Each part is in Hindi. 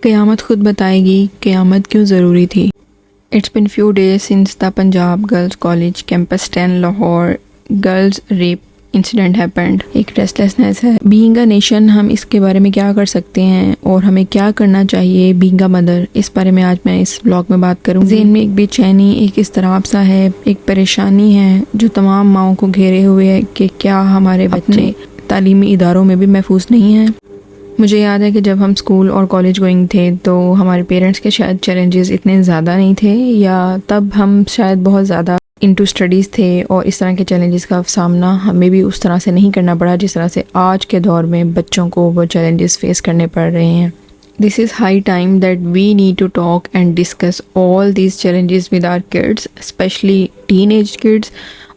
क़यामत खुद बताएगी क़यामत क्यों ज़रूरी थी। It's been few days since the Punjab girls college campus 10 Lahore girls rape incident happened. एक रेस्टलेसनेस है। बीइंग अ नेशन हम इसके बारे में क्या कर सकते हैं और हमें क्या करना चाहिए बीइंग अ मदर, इस बारे में आज मैं इस ब्लॉग में बात करूँ। ज़हन में एक बेचैनी, एक इज़्तिराब सा है, एक परेशानी है जो तमाम माओं को घेरे हुए है कि क्या हमारे बच्चे तालीमी इदारों में भी महफूज नहीं हैं। मुझे याद है कि जब हम स्कूल और कॉलेज गोइंग थे तो हमारे पेरेंट्स के शायद चैलेंजेस इतने ज़्यादा नहीं थे, या तब हम शायद बहुत ज़्यादा इनटू स्टडीज़ थे और इस तरह के चैलेंजेस का सामना हमें भी उस तरह से नहीं करना पड़ा जिस तरह से आज के दौर में बच्चों को वो चैलेंजेस फेस करने पड़ रहे हैं। This is high time that we need to talk and discuss all these challenges with our kids, especially teenage kids।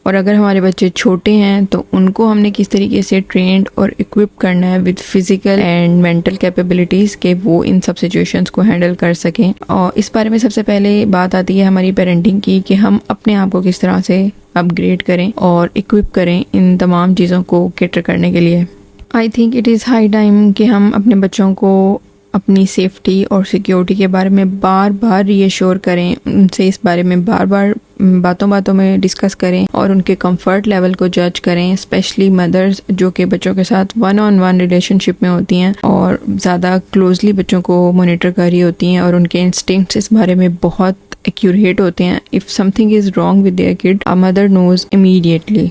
और अगर हमारे बच्चे छोटे हैं तो उनको हमने किस तरीके से ट्रेंड और इक्विप करना है with physical and mental capabilities के वो इन सब सिचुएशंस को हैंडल कर सकें। और इस बारे में सबसे पहले बात आती है हमारी पेरेंटिंग की कि हम अपने आप को किस तरह से अपग्रेड करें और इक्विप करें इन तमाम चीज़ों को कैटर करने के लिए। I think it is high time कि हम अपने बच्चों को अपनी सेफ्टी और सिक्योरिटी के बारे में बार बार रीअश्योर करें, उनसे इस बारे में बार बार बातों बातों में डिस्कस करें और उनके कंफर्ट लेवल को जज करें। स्पेशली मदर्स जो कि बच्चों के साथ 1-on-1 रिलेशनशिप में होती हैं और ज़्यादा क्लोजली बच्चों को मॉनिटर कर रही होती हैं और उनके इंस्टिंक्ट्स इस बारे में बहुत एक्यूरेट होते हैं। If something is wrong with their kid, a mother knows immediately.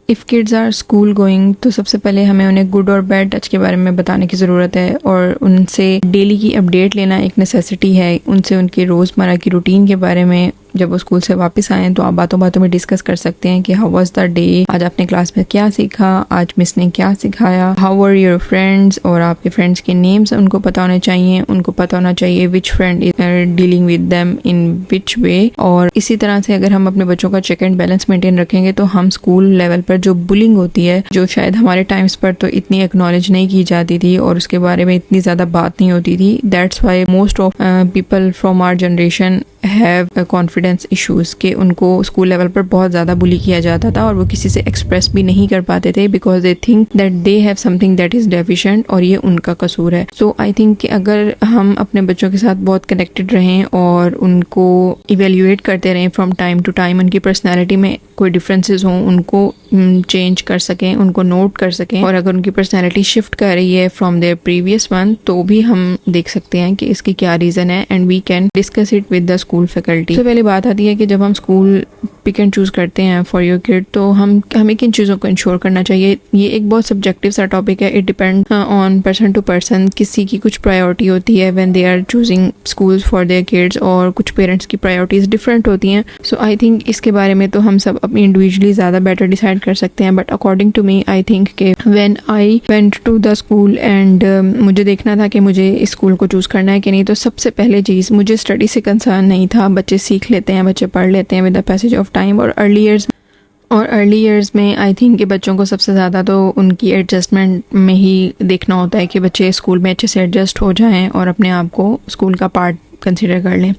If kids are school going तो सबसे पहले हमें उन्हें गुड और बैड टच के बारे में बताने की ज़रूरत है और उनसे डेली की अपडेट लेना एक नेसेसिटी है। उनसे उनके रोज़मर्रा की रूटीन के बारे में जब वो स्कूल से वापस आएँ तो आप बातों बातों में डिस्कस कर सकते हैं कि हाउ वाज द डे, आज आपने क्लास में क्या सीखा, आज मिस ने क्या सिखाया, हाउ आर योर फ्रेंड्स, और आपके फ्रेंड्स के नेम्स उनको पता होने चाहिए। उनको पता होना चाहिए which friend is dealing with them in which way. और इसी तरह से अगर हम अपने बच्चों का चेक एंड बैलेंस मेंटेन रखेंगे तो हम स्कूल लेवल पर जो बुलिंग होती है, जो शायद हमारे टाइम्स पर तो इतनी एक्नॉलेज नहीं की जाती थी और उसके बारे में इतनी ज़्यादा बात नहीं होती थी, that's why most of people from our generation have confidence issues के उनको स्कूल लेवल पर बहुत ज़्यादा बुली किया जाता था और वो किसी से एक्सप्रेस भी नहीं कर पाते थे because they think that they have something that is deficient और ये उनका कसूर है। सो आई थिंक कि अगर हम अपने बच्चों के साथ बहुत कनेक्टेड रहें और उनको इवेल्युएट करते रहें फ्रॉम टाइम टू टाइम, उनकी पर्सनैलिटी में कोई डिफरेंसेस हों उनको चेंज कर सकें, उनको नोट कर सकें, और अगर उनकी पर्सनैलिटी शिफ्ट कर रही है फ्रॉम देयर प्रीवियस वन तो भी हम देख सकते हैं कि इसकी क्या रीज़न है and we can discuss it with the school faculty. सबसे पहले बात आती है कि जब हम स्कूल पिक एंड चूज़ करते हैं फॉर योर किड तो हमें किन चीज़ों को इंश्योर करना चाहिए। ये एक बहुत सब्जेक्टिव सा टॉपिक है। It depend on person to person. किसी की कुछ प्रायोरिटी होती है when they are choosing schools for their kids और कुछ पेरेंट्स की प्रायोरिटीज़ डिफरेंट होती हैं। सो आई थिंक इसके बारे में तो हम सब अपनी इंडिविजुअली ज़्यादा बेटर डिसाइड कर सकते हैं। But according to me I think कि when I went to the school and मुझे देखना था कि मुझे इस स्कूल को चूज़ करना है कि नहीं, तो सबसे पहले चीज़ मुझे स्टडी से कंसर्न नहीं था। बच्चे सीख लेते हैं, बच्चे पढ़ लेते हैं with the passage of time. और अर्ली ईयर्स में आई थिंक कि बच्चों को सबसे ज़्यादा तो उनकी एडजस्टमेंट में ही देखना होता है कि बच्चे स्कूल में अच्छे से एडजस्ट हो जाएं और अपने आप को स्कूल का पार्ट कंसिडर कर लें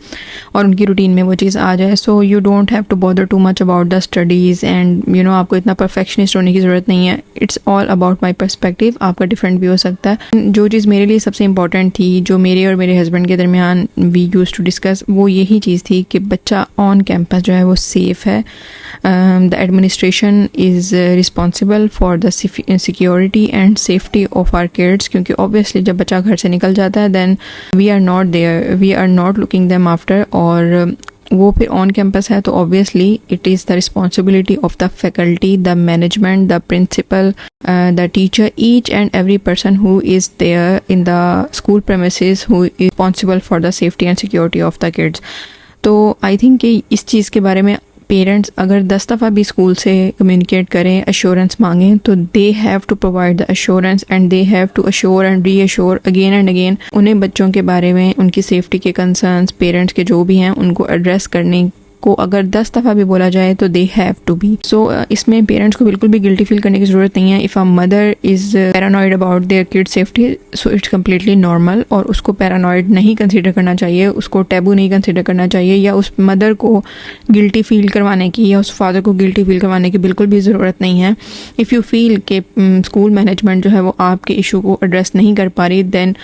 और उनकी रूटीन में वो चीज़ आ जाए। So you don't have to bother too much about the studies and you know आपको इतना परफेक्शनिस्ट होने की ज़रूरत नहीं है। It's all about my perspective. आपका डिफरेंट भी हो सकता है। जो चीज़ मेरे लिए सबसे इंपॉर्टेंट थी, जो मेरे और मेरे हस्बैंड के दरमियान वी यूज़ टू डिस्कस, वो यही चीज़ थी कि बच्चा ऑन कैंपस जो है वो सेफ़ है। The administration is responsible for the security and safety of our kids, क्योंकि ऑब्वियसली जब बच्चा घर से निकल जाता है then we are not there, we are not looking them after, और वो फिर ऑन कैंपस है तो obviously it is the responsibility of the faculty, the management, the principal, the teacher, each and every person who is there in the school premises who is responsible for the safety and security of the kids. तो आई थिंक कि इस चीज़ के बारे में पेरेंट्स अगर 10 दफ़ा भी स्कूल से कम्युनिकेट करें, अश्योरेंस मांगें, तो they have to provide the assurance and they have to assure and reassure again and again. उन्हें बच्चों के बारे में, उनकी सेफ्टी के कंसर्न्स, पेरेंट्स के जो भी हैं, उनको एड्रेस करने को अगर 10 दफ़ा भी बोला जाए तो दे हैव टू बी। सो इसमें पेरेंट्स को बिल्कुल भी गिल्टी फील करने की ज़रूरत नहीं है। If a mother is paranoid about their kid safety so it's completely normal, और उसको पैरानॉइड नहीं कंसिडर करना चाहिए, उसको टैबू नहीं कंसिडर करना चाहिए, या उस मदर को गिल्टी फील करवाने की या उस फादर को गिल्टी फील करवाने की बिल्कुल भी ज़रूरत नहीं है। इफ़ यू फील कि स्कूल मैनेजमेंट जो है वो आपके इशू को एड्रेस नहीं कर पा रही, then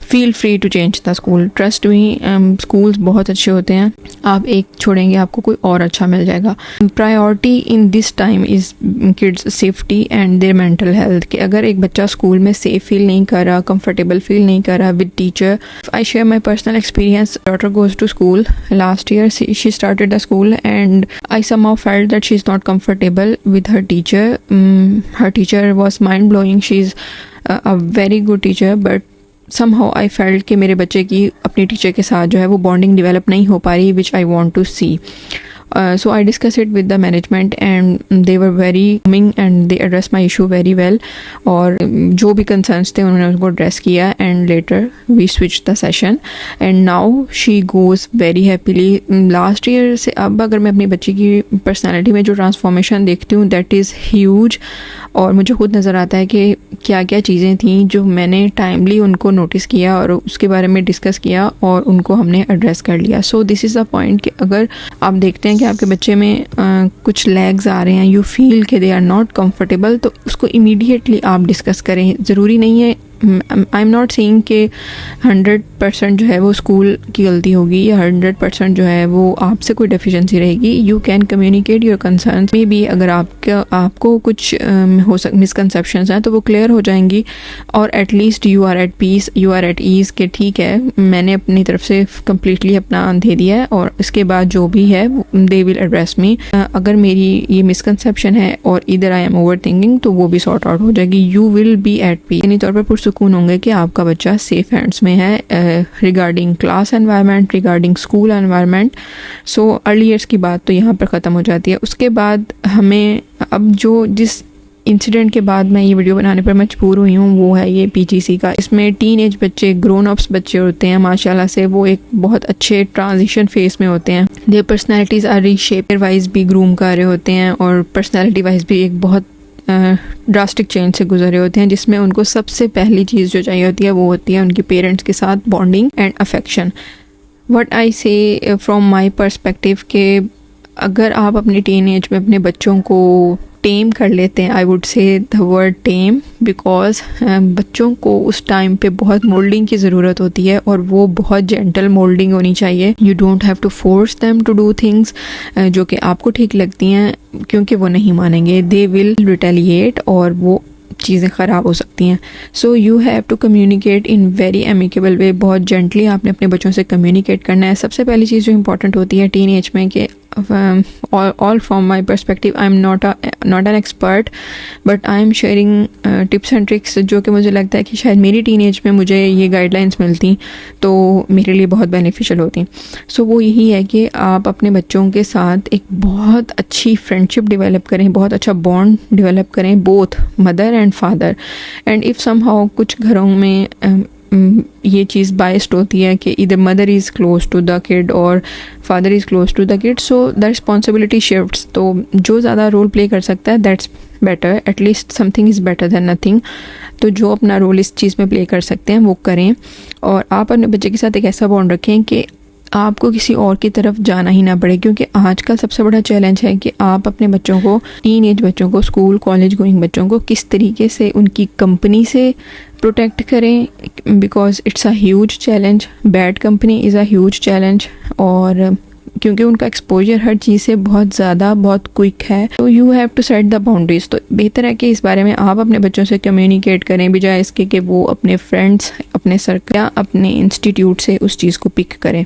feel free to change the school, trust me, schools बहुत अच्छे होते हैं, आप एक छोड़ेंगे आपको कोई और अच्छा मिल जाएगा। Priority in this time is kids safety and their mental health. कि अगर एक बच्चा स्कूल में सेफ फील नहीं कर रहा, कंफर्टेबल फील नहीं कर रहा with teacher, I share my personal experience. Daughter goes to school, last year she started the school and I somehow felt that she is not comfortable with her teacher. Her teacher was mind blowing, she is a very good teacher, but somehow I felt कि मेरे बच्चे की अपनी टीचर के साथ जो है वो बॉन्डिंग डेवलप नहीं हो पा रही, which I want to see. So I discussed it with the management and they were very calming and they addressed my issue very well. और जो भी concerns थे उन्होंने उसको address किया and later we switched the session and now she goes very happily. Last year से अब अगर मैं अपनी बच्ची की personality में जो transformation देखती हूँ that is huge, और मुझे खुद नज़र आता है कि क्या क्या चीज़ें थी जो मैंने टाइमली उनको नोटिस किया और उसके बारे में डिस्कस किया और उनको हमने एड्रेस कर लिया। So this is the point कि अगर आप देखते हैं कि आपके बच्चे में कुछ लैग्स आ रहे हैं, यू फील कि दे आर नॉट कंफर्टेबल, तो उसको इमीडिएटली आप डिस्कस करें। ज़रूरी नहीं है, आई एम नॉट सेइंग कि 100% जो है वो स्कूल की गलती होगी या 100% जो है वो आपसे कोई डेफिशिएंसी रहेगी। You can communicate your concerns, may be अगर आपको कुछ मिसकंसेप्शंस हैं तो वो क्लियर हो जाएंगी और at least you are at peace, you are at ease कि ठीक है मैंने अपनी तरफ से कम्प्लीटली अपना दे दिया है और इसके बाद जो भी है दे विल एड्रेस मी। अगर मेरी ये मिसकंसेप्शन है और इधर आई एम ओवर थिंकिंग तो वो भी सॉर्ट आउट हो जाएगी। You will be at peace, यानी तौर पर सुकून होंगे कि आपका बच्चा सेफ हैंड्स में है regarding class environment, regarding school environment. So early years की बात तो यहाँ पर ख़त्म हो जाती है। उसके बाद हमें अब जिस इंसिडेंट के बाद मैं ये वीडियो बनाने पर मजबूर हुई हूँ वो है ये पीजीसी का। इसमें टीन एज बच्चे, ग्रोन अप्स बच्चे होते हैं माशाल्लाह से, वो एक बहुत अच्छे ट्रांजिशन फेस में होते हैं। Their personalities are reshape wise भी ग्रूम कर रहे होते हैं और पर्सनैलिटी वाइज भी एक बहुत ड्रास्टिक चेंज से गुजरे होते हैं, जिसमें उनको सबसे पहली चीज़ जो चाहिए होती है वो होती है उनके पेरेंट्स के साथ bonding and affection. What I से फ्रॉम माय पर्सपेक्टिव के अगर आप अपनी टीन एज में अपने बच्चों को टेम कर लेते हैं, I would say the word time, because बच्चों को उस टाइम पे बहुत मोल्डिंग की ज़रूरत होती है और वो बहुत जेंटल मोल्डिंग होनी चाहिए। You don't have to force them to do things जो कि आपको ठीक लगती हैं, क्योंकि वो नहीं मानेंगे, दे विल रिटेलिएट और वो चीज़ें ख़राब हो सकती हैं। So you have to communicate in very amicable way, बहुत जेंटली आपने अपने बच्चों से कम्युनिकेट करना है। सबसे पहली चीज़ जो इंपॉर्टेंट होती है टीन एज में कि all from my perspective, I'm not an expert, but I'm sharing tips and tricks जो कि मुझे लगता है कि शायद मेरी टीनेज में मुझे ये गाइडलाइंस मिलती तो मेरे लिए बहुत बेनिफिशियल होती। सो वो यही है कि आप अपने बच्चों के साथ एक बहुत अच्छी फ्रेंडशिप डेवलप करें, बहुत अच्छा बॉन्ड डेवलप करें, both mother and father. And if somehow कुछ घरों में ये चीज़ बाइस्ड होती है कि इधर mother is close to the kid और father is close to the kid, so the responsibility shifts. तो जो ज़्यादा रोल प्ले कर सकता है that's better, at least something is better than nothing. तो जो अपना रोल इस चीज़ में प्ले कर सकते हैं वो करें और आप अपने बच्चे के साथ एक ऐसा बॉन्ड रखें कि आपको किसी और की तरफ जाना ही ना पड़े। क्योंकि आजकल सबसे बड़ा चैलेंज है कि आप अपने बच्चों को, टीन एज बच्चों को, स्कूल कॉलेज गोइंग बच्चों को किस तरीके से उनकी कंपनी से प्रोटेक्ट करें, because it's a huge challenge. Bad company is a huge challenge और क्योंकि उनका एक्सपोजर हर चीज़ से बहुत ज़्यादा, बहुत क्विक है, तो you have to set the boundaries. तो बेहतर है कि इस बारे में आप अपने बच्चों से कम्युनिकेट करें बजाय इसके कि वो अपने फ्रेंड्स, अपने सर्कल या अपने इंस्टीट्यूट से उस चीज़ को पिक करें।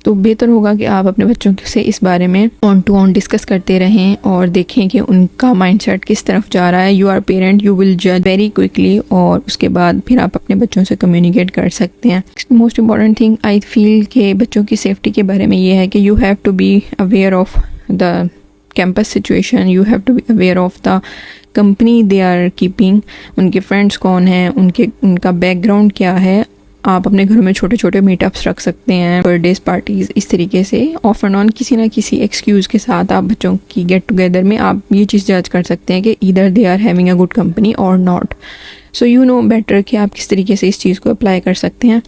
तो बेहतर होगा कि आप अपने बच्चों से इस बारे में ऑन टू ऑन डिस्कस करते रहें और देखें कि उनका माइंडसेट किस तरफ जा रहा है। You are parent, you will जज वेरी क्विकली और उसके बाद फिर आप अपने बच्चों से कम्युनिकेट कर सकते हैं। Most important thing I feel कि बच्चों की सेफ्टी के बारे में ये है कि you have to be aware of the campus situation, you have to be aware of the company they are keeping, उनके फ्रेंड्स कौन हैं, उनका बैकग्राउंड क्या है। आप अपने घरों में छोटे छोटे मीटअप्स रख सकते हैं, बर्थडेज पार्टीज़, इस तरीके से ऑफ एंड ऑन किसी ना किसी एक्सक्यूज़ के साथ आप बच्चों की गेट टुगेदर में आप ये चीज़ जज कर सकते हैं कि either they are having a good company और not. So you know better कि आप किस तरीके से इस चीज़ को अप्लाई कर सकते हैं।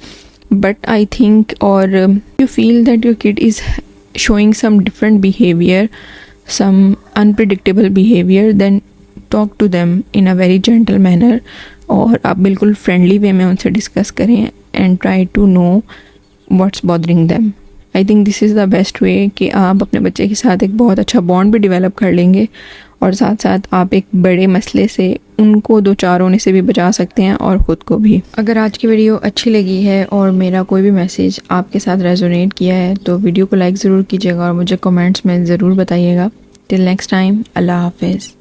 बट आई थिंक और you feel that your kid is showing some different behaviour, some unpredictable behaviour, then talk to them in a very gentle manner और आप बिल्कुल फ्रेंडली वे में उनसे डिस्कस करें and try to know what's bothering them. I think this is the best way कि आप अपने बच्चे के साथ एक बहुत अच्छा बॉन्ड भी डेवलप कर लेंगे और साथ साथ आप एक बड़े मसले से उनको दो चार होने से भी बचा सकते हैं और ख़ुद को भी। अगर आज की वीडियो अच्छी लगी है और मेरा कोई भी मैसेज आपके साथ रेजोनेट किया है तो वीडियो को लाइक ज़रूर कीजिएगा और मुझे कमेंट्स में ज़रूर बताइएगा। टिल नेक्स्ट टाइम, अल्लाह हाफिज़।